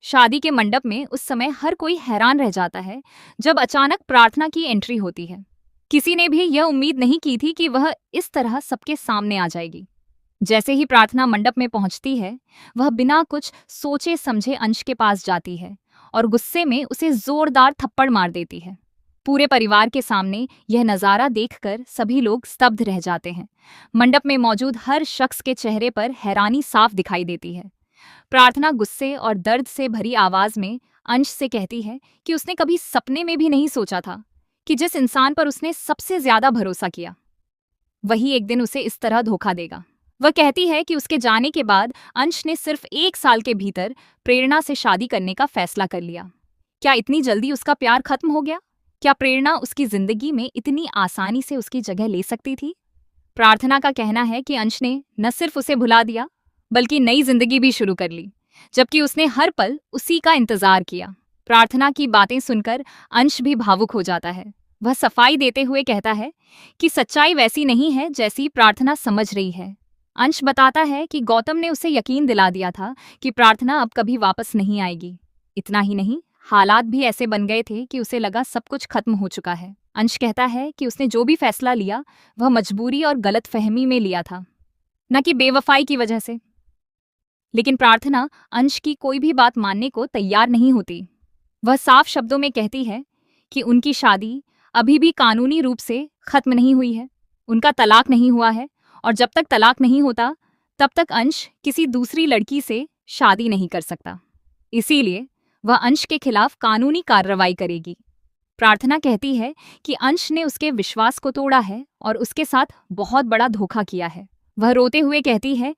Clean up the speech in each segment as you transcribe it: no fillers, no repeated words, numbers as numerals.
शादी के मंडप में उस समय हर कोई हैरान रह जाता है जब अचानक प्रार्थना की एंट्री होती है। किसी ने भी यह उम्मीद नहीं की थी कि वह इस तरह सबके सामने आ जाएगी। जैसे ही प्रार्थना मंडप में पहुंचती है, वह बिना कुछ सोचे समझे अंश के पास जाती है और गुस्से में उसे जोरदार थप्पड़ मार देती है। पूरे परिवार के सामने यह नज़ारा देखकर सभी लोग स्तब्ध रह जाते हैं। मंडप में मौजूद हर शख्स के चेहरे पर हैरानी साफ दिखाई देती है। प्रार्थना गुस्से और दर्द से भरी आवाज में अंश से कहती है कि उसने कभी सपने में भी नहीं सोचा था कि जिस इंसान पर उसने सबसे ज्यादा भरोसा किया, वही एक दिन उसे इस तरह धोखा देगा। वह कहती है कि उसके जाने के बाद अंश ने सिर्फ 1 साल के भीतर प्रेरणा से शादी करने का फैसला कर लिया। क्या इतनी जल्दी उसका प्यार खत्म हो गया? क्या प्रेरणा उसकी जिंदगी में इतनी आसानी से उसकी जगह ले सकती थी? प्रार्थना का कहना है कि अंश ने न सिर्फ उसे भुला दिया, बल्कि नई जिंदगी भी शुरू कर ली, जबकि उसने हर पल उसी का इंतजार किया। प्रार्थना की बातें सुनकर अंश भी भावुक हो जाता है। वह सफाई देते हुए कहता है कि सच्चाई वैसी नहीं है जैसी प्रार्थना समझ रही है। अंश बताता है कि गौतम ने उसे यकीन दिला दिया था कि प्रार्थना अब कभी वापस नहीं आएगी। इतना ही नहीं, हालात भी ऐसे बन गए थे कि उसे लगा सब कुछ खत्म हो चुका है। अंश कहता है कि उसने जो भी फैसला लिया वह मजबूरी और गलतफहमी में लिया था, न कि बेवफाई की वजह से। लेकिन प्रार्थना अंश की कोई भी बात मानने को तैयार नहीं होती। वह साफ शब्दों में कहती है कि उनकी शादी अभी भी कानूनी रूप से खत्म नहीं हुई है, उनका तलाक नहीं हुआ है, और जब तक तलाक नहीं होता तब तक अंश किसी दूसरी लड़की से शादी नहीं कर सकता। इसीलिए वह अंश के खिलाफ कानूनी कार्रवाई करेगी। प्रार्थना कहती है कि अंश ने उसके विश्वास को तोड़ा है और उसके साथ बहुत बड़ा धोखा किया है। वह रोते हुए कहती है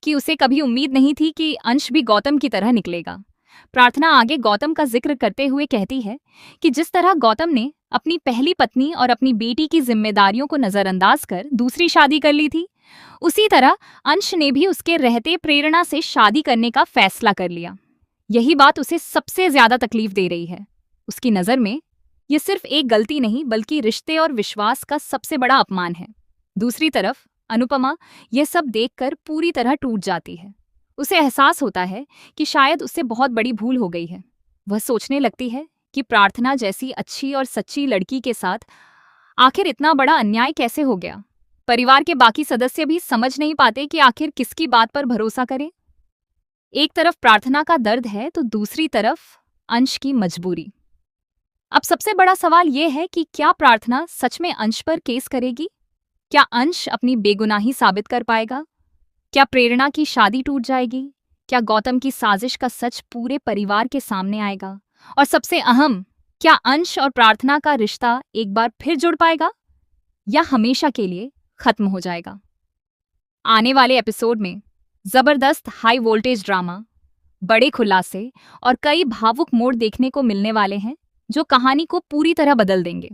कि उसे कभी उम्मीद नहीं थी कि अंश भी गौतम की तरह निकलेगा। प्रार्थना आगे गौतम का जिक्र करते हुए कहती है कि जिस तरह गौतम ने अपनी पहली पत्नी और अपनी बेटी की जिम्मेदारियों को नजरअंदाज कर दूसरी शादी कर ली थी, उसी तरह अंश ने भी उसके रहते प्रेरणा से शादी करने का फैसला कर लिया। यही बात उसे सबसे ज्यादा तकलीफ दे रही है। उसकी नजर में यह सिर्फ एक गलती नहीं, बल्कि रिश्ते और विश्वास का सबसे बड़ा अपमान है। दूसरी तरफ अनुपमा यह सब देखकर पूरी तरह टूट जाती है। उसे एहसास होता है कि शायद उससे बहुत बड़ी भूल हो गई है। वह सोचने लगती है कि प्रार्थना जैसी अच्छी और सच्ची लड़की के साथ आखिर इतना बड़ा अन्याय कैसे हो गया। परिवार के बाकी सदस्य भी समझ नहीं पाते कि आखिर किसकी बात पर भरोसा करें। एक तरफ प्रार्थना का दर्द है तो दूसरी तरफ अंश की मजबूरी। अब सबसे बड़ा सवाल यह है कि क्या प्रार्थना सच में अंश पर केस करेगी? क्या अंश अपनी बेगुनाही साबित कर पाएगा? क्या प्रेरणा की शादी टूट जाएगी? क्या गौतम की साजिश का सच पूरे परिवार के सामने आएगा? और सबसे अहम, क्या अंश और प्रार्थना का रिश्ता एक बार फिर जुड़ पाएगा या हमेशा के लिए खत्म हो जाएगा? आने वाले एपिसोड में जबरदस्त हाई वोल्टेज ड्रामा, बड़े खुलासे और कई भावुक मोड़ देखने को मिलने वाले हैं जो कहानी को पूरी तरह बदल देंगे।